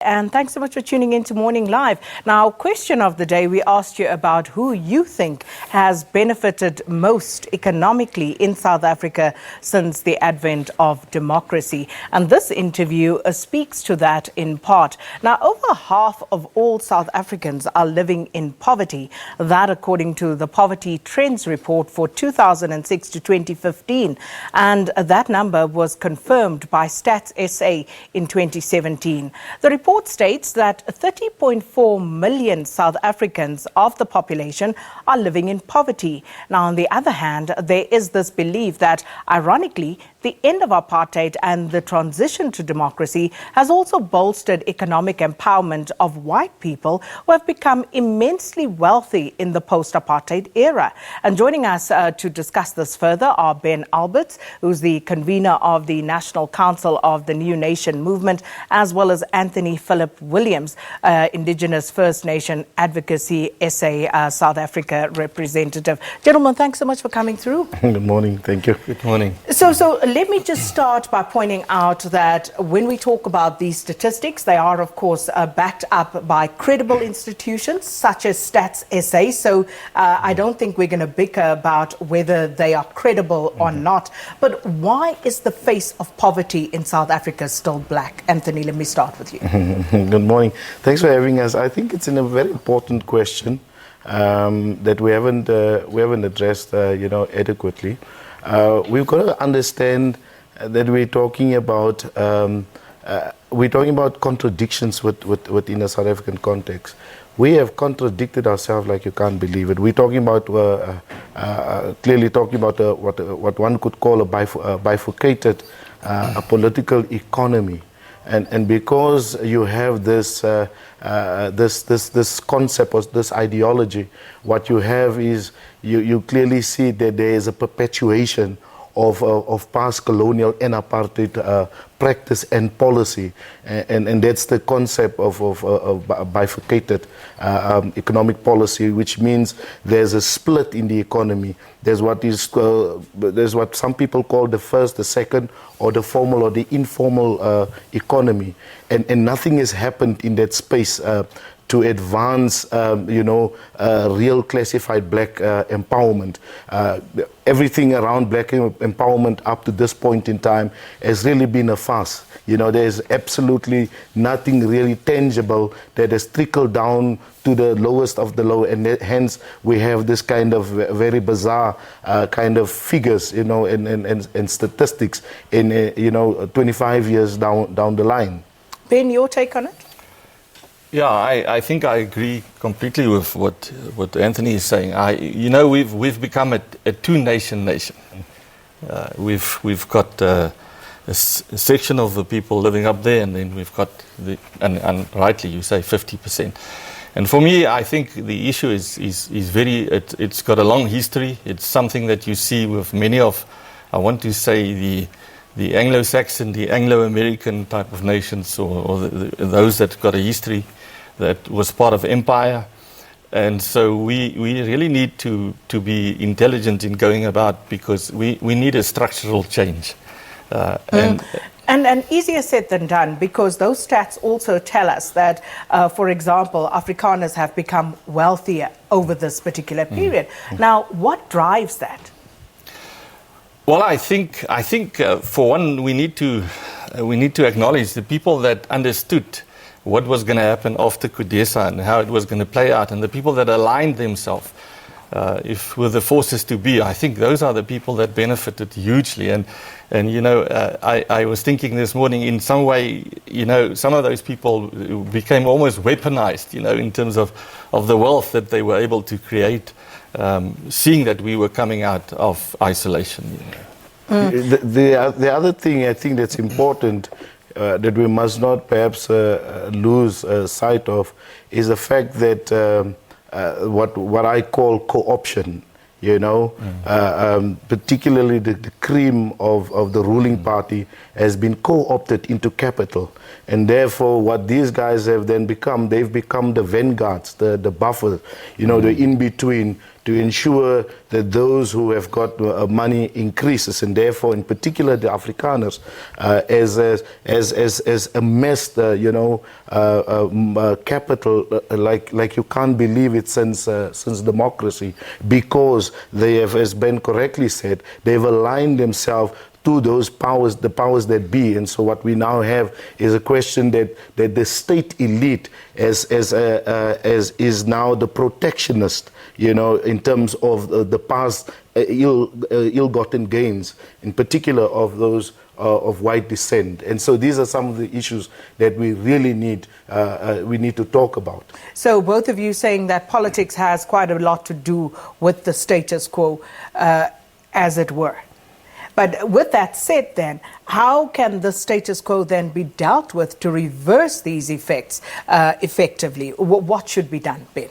And thanks so much for tuning in to Morning Live. Now, question of the day, we asked you about who you think has benefited most economically in South Africa since the advent of democracy. And this interview speaks to that in part. Now, over half of all South Africans are living in poverty. That according to the Poverty Trends Report for 2006 to 2015. And that number was confirmed by Stats SA in 2017. The report states that 30.4 million South Africans of the population are living in poverty. Now, on the other hand, there is this belief that, ironically, the end of apartheid and the transition to democracy has also bolstered economic empowerment of white people who have become immensely wealthy in the post-apartheid era. And joining us to discuss this further are Ben Alberts, who's the convener of the National Council of the New Nation Movement, as well as Anthony Phillip Williams, Indigenous First Nation Advocacy SA South Africa representative. Gentlemen, thanks so much for coming through. Good morning. Thank you. Good morning. So let me just start by pointing out that when we talk about these statistics, they are, of course, backed up by credible institutions such as Stats SA. So I don't think we're going to bicker about whether they are credible or not. But why is the face of poverty in South Africa still black? Anthony, let me start with you. Good morning. Thanks for having us. I think it's a very important question that we haven't addressed, adequately. We've got to understand that we're talking about contradictions within a South African context. We have contradicted ourselves like you can't believe it. We're talking about clearly talking about what one could call a bifurcated a political economy. And because you have this concept or this ideology, what you have is you clearly see that there is a perpetuation of past colonial and apartheid practice and policy, and that's the concept of bifurcated economic policy, which means there's a split in the economy. There's what some people call the first, the second, or the formal or the informal economy, and nothing has happened in that space to advance, real classified black empowerment. Everything around black empowerment up to this point in time has really been a farce. There's absolutely nothing really tangible that has trickled down to the lowest of the low, and hence we have this kind of very bizarre kind of figures, and statistics in 25 years down the line. Ben, your take on it? Yeah, I think I agree completely with what Anthony is saying. We've become a two-nation nation. We've got a section of the people living up there, and then we've got and rightly you say 50%. And for me, I think the issue is it's got a long history. It's something that you see with many of, I want to say, the Anglo-Saxon, the Anglo-American type of nations, or those that got a history that was part of empire. And so we really need to be intelligent in going about, because we need a structural change. And easier said than done, because those stats also tell us that, for example, Afrikaners have become wealthier over this particular period. Now, what drives that? Well, I think for one, we need to acknowledge the people that understood what was going to happen after Kudesa and how it was going to play out, and the people that aligned themselves with the forces to be. I think those are the people that benefited hugely. And I was thinking this morning, in some way, some of those people became almost weaponized, in terms of the wealth that they were able to create, seeing that we were coming out of isolation. The other thing I think that's important that we must not perhaps lose sight of is the fact that what I call co-option, particularly the cream of the ruling party has been co-opted into capital. And therefore, what these guys have then become, they've become the vanguards, the buffers, the in-between to ensure that those who have got money increases, and therefore, in particular, the Afrikaners, as amassed, capital like you can't believe it since democracy, because they have, as Ben correctly said, they've aligned themselves to those powers, the powers that be. And so what we now have is a question that the state elite as is now the protectionist, in terms of the past ill-gotten gains, in particular of those of white descent. And so these are some of the issues that we really need to talk about. So both of you saying that politics has quite a lot to do with the status quo, as it were. But with that said then, how can the status quo then be dealt with to reverse these effects effectively? What should be done, Ben?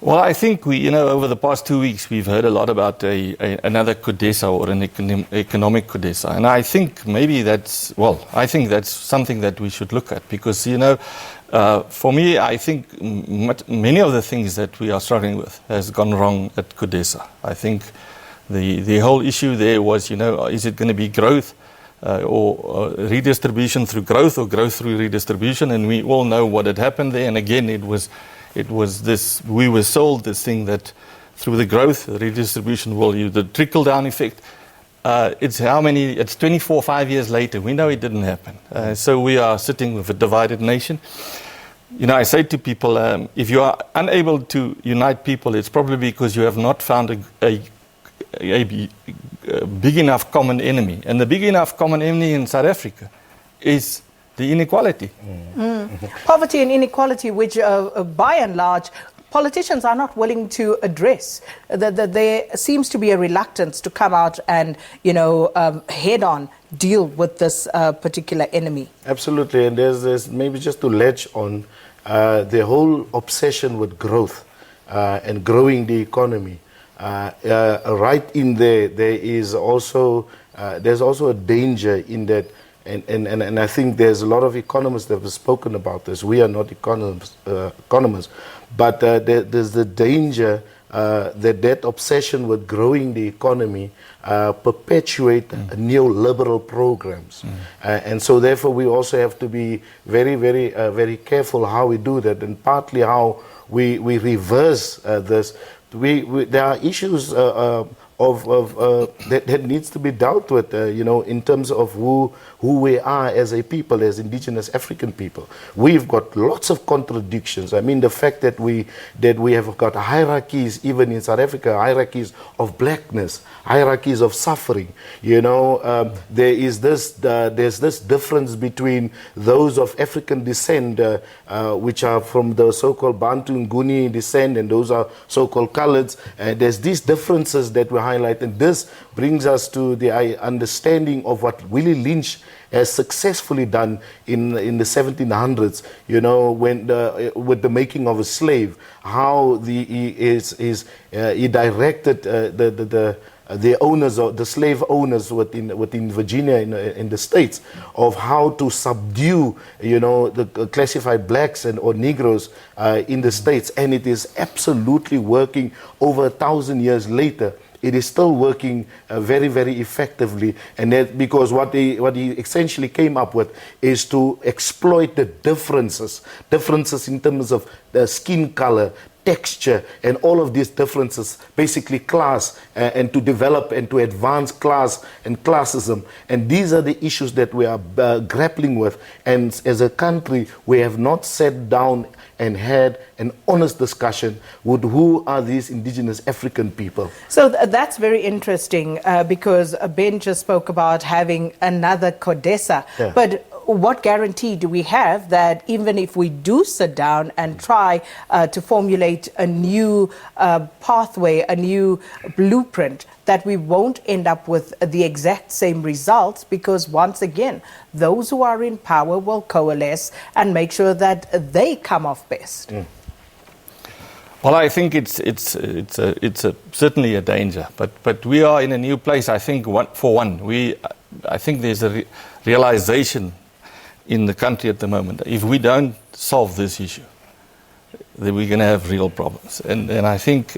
Well, I think over the past 2 weeks, we've heard a lot about another CODESA, or an economic CODESA. And I think maybe that's something that we should look at, because, for me, I think many of the things that we are struggling with has gone wrong at CODESA. I think the whole issue there was, is it going to be growth or redistribution through growth, or growth through redistribution? And we all know what had happened there. And again, it was this, we were sold this thing that through the growth, redistribution will use the trickle-down effect. It's 5 years later. We know it didn't happen. So we are sitting with a divided nation. I say to people, if you are unable to unite people, it's probably because you have not found a big enough common enemy. And the big enough common enemy in South Africa is the inequality. Poverty and inequality, which by and large politicians are not willing to address. There seems to be a reluctance to come out and, head on deal with this particular enemy. Absolutely, and there's maybe just to latch on the whole obsession with growth and growing the economy. Right in there is also there's also a danger in that, and I think there's a lot of economists that have spoken about this. We are not economists, but there's the danger that obsession with growing the economy perpetuate neoliberal programs, and so therefore we also have to be very, very, very careful how we do that, and partly how we reverse this. There are issues that needs to be dealt with, in terms of who we are as a people, as indigenous African people. We've got lots of contradictions. I mean, the fact that we have got hierarchies, even in South Africa, hierarchies of blackness, hierarchies of suffering. There's this difference between those of African descent, which are from the so-called Bantu Nguni descent, and those are so-called coloureds. There's these differences that we highlight, and this brings us to the understanding of what Willie Lynch has successfully done in the 1700s, with the making of a slave, how he directed the owners, or the slave owners within Virginia in the States, of how to subdue, the classified blacks or Negroes in the States, and it is absolutely working over 1,000 years later. It is still working very, very effectively, and that because what he essentially came up with is to exploit the differences in terms of the skin color, texture, and all of these differences, basically class, and to develop and to advance class and classism. And these are the issues that we are grappling with. And as a country, we have not sat down and had an honest discussion with who are these indigenous African people. So that's very interesting, because Ben just spoke about having another CODESA. Yeah. But what guarantee do we have that even if we do sit down and try to formulate a new pathway, a new blueprint, that we won't end up with the exact same results? Because once again, those who are in power will coalesce and make sure that they come off best. Well, I think it's certainly a danger, but we are in a new place. I think I think there's a realization in the country at the moment. If we don't solve this issue, then we're going to have real problems. And I think,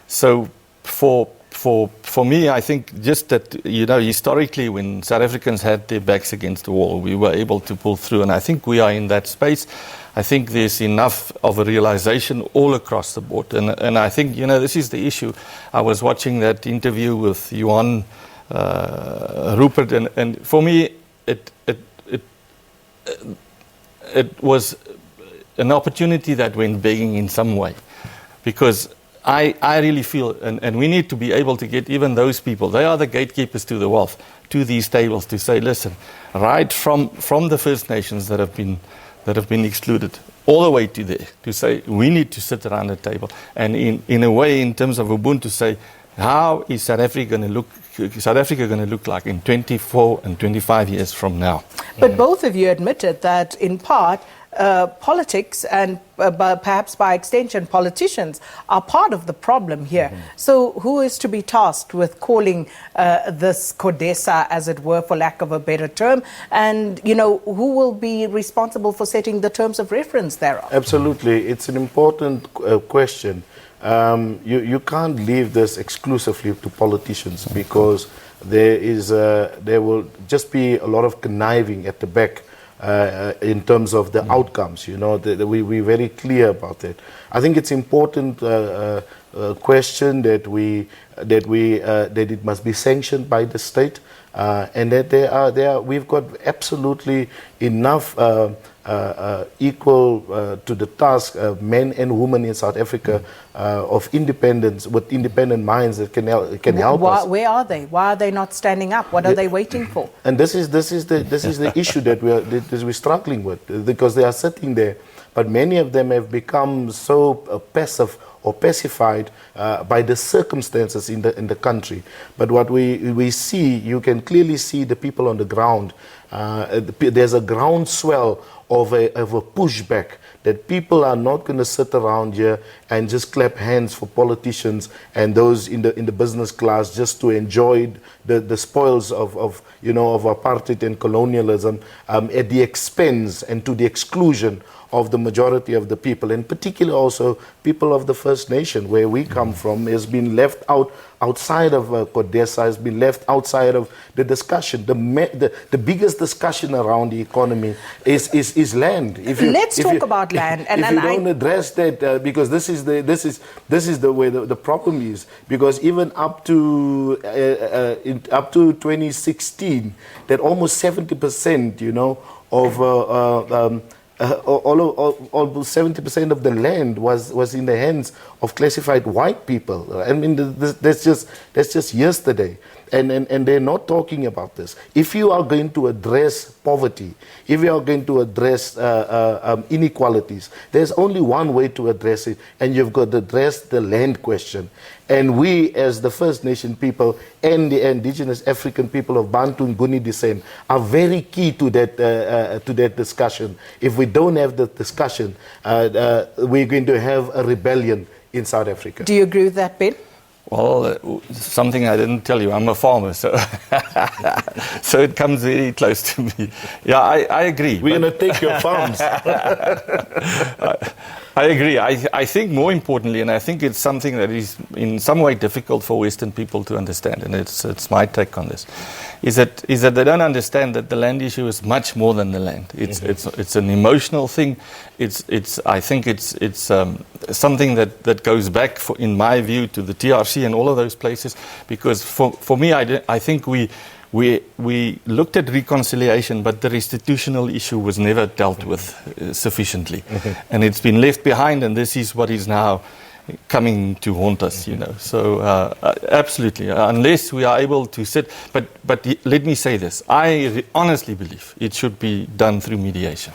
so for me, I think just that, historically when South Africans had their backs against the wall, we were able to pull through. And I think we are in that space. I think there's enough of a realization all across the board. And I think, this is the issue. I was watching that interview with Johan Rupert, and for me, it was an opportunity that went begging in some way, because I really feel, and we need to be able to get even those people, they are the gatekeepers to the wealth, to these tables, to say, listen, right from the First Nations that have been excluded, all the way to there, to say we need to sit around the table, and in a way, in terms of Ubuntu, say, how is South Africa going to look like in 24 and 25 years from now? But both of you admitted that, in part, politics and perhaps by extension politicians are part of the problem here. So who is to be tasked with calling this CODESA, as it were, for lack of a better term, and who will be responsible for setting the terms of reference thereof? Absolutely, it's an important question. You can't leave this exclusively to politicians, because there will just be a lot of conniving at the back in terms of the outcomes. We're very clear about that. I think it's important question that it must be sanctioned by the state, and that we've got absolutely enough equal to the task, men and women in South Africa, of independence, with independent minds that can help us. Where are they? Why are they not standing up? What are they waiting for? And this is the issue that we're struggling with, because they are sitting there, but many of them have become so passive or pacified by the circumstances in the country. But what we see, you can clearly see the people on the ground. There's a groundswell of a pushback, that people are not going to sit around here and just clap hands for politicians and those in the business class just to enjoy the spoils of apartheid and colonialism at the expense and to the exclusion of the majority of the people, and particularly also people of the First Nation, where we come from, has been left outside of CODESA, has been left outside of the discussion. The biggest discussion around the economy is land. Let's talk about land. And if you don't address that, because this is the way the problem is, because even up to 2016, that almost 70%, of almost 70% of the land was in the hands of classified white people. I mean, that's just yesterday, and they're not talking about this. If you are going to address poverty, if you are going to address inequalities, there's only one way to address it, and you've got to address the land question. And we, as the First Nation people and the Indigenous African people of Bantu and Nguni descent, are very key to that discussion. If we don't have the discussion, we're going to have a rebellion in South Africa. Do you agree with that, Ben? Well, something I didn't tell you, I'm a farmer, so so it comes very close to me. Yeah, I agree. We're going to take your farms. I agree. I think more importantly, and I think it's something that is in some way difficult for Western people to understand, and it's my take on this, is that they don't understand that the land issue is much more than the land. It's an emotional thing. I think it's something that goes back, in my view, to the TRC and all of those places, because for me, I think we looked at reconciliation, but the restitutional issue was never dealt with sufficiently. And it's been left behind, and this is what is now coming to haunt us, So absolutely, unless we are able to sit, but let me say this, I honestly believe it should be done through mediation.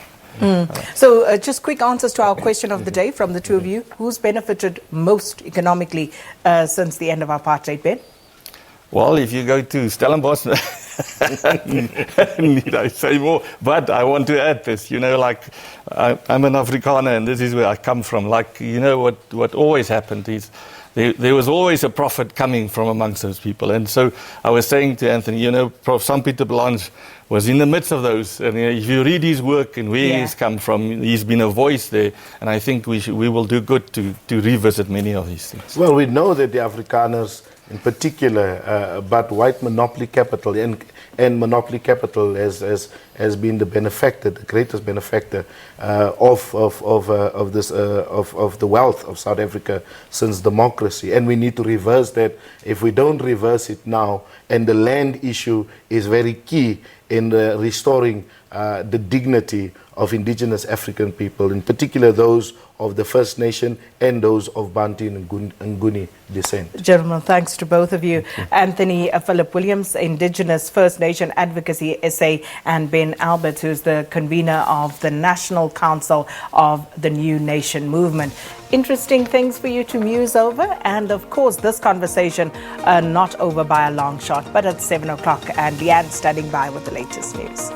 So just quick answers to our question of the day from the two of you. Who's benefited most economically since the end of apartheid, Ben? Well, if you go to Stellenbosch, need I say more? But I want to add this, like I'm an Afrikaner and this is where I come from. Like, what always happened is there was always a prophet coming from amongst those people. And so I was saying to Anthony, you know, Prof. Sampieter Blanche was in the midst of those. And if you read his work and where he's come from, he's been a voice there. And I think we will do good to revisit many of these things. Well, we know that the Afrikaners in particular, but white monopoly capital and monopoly capital has been the benefactor, the greatest benefactor of the wealth of South Africa since democracy, and we need to reverse that. If we don't reverse it now, and the land issue is very key in restoring the dignity of indigenous African people, in particular those of the First Nation and those of Bantu and Nguni descent. Gentlemen, thanks to both of you. Anthony Phillip Williams, Indigenous First Nation Advocacy SA, and Ben Albert, who's the convener of the National Council of the New Nation Movement. Interesting things for you to muse over, and of course this conversation not over by a long shot, but at 7 o'clock, and Leanne standing by with the latest news.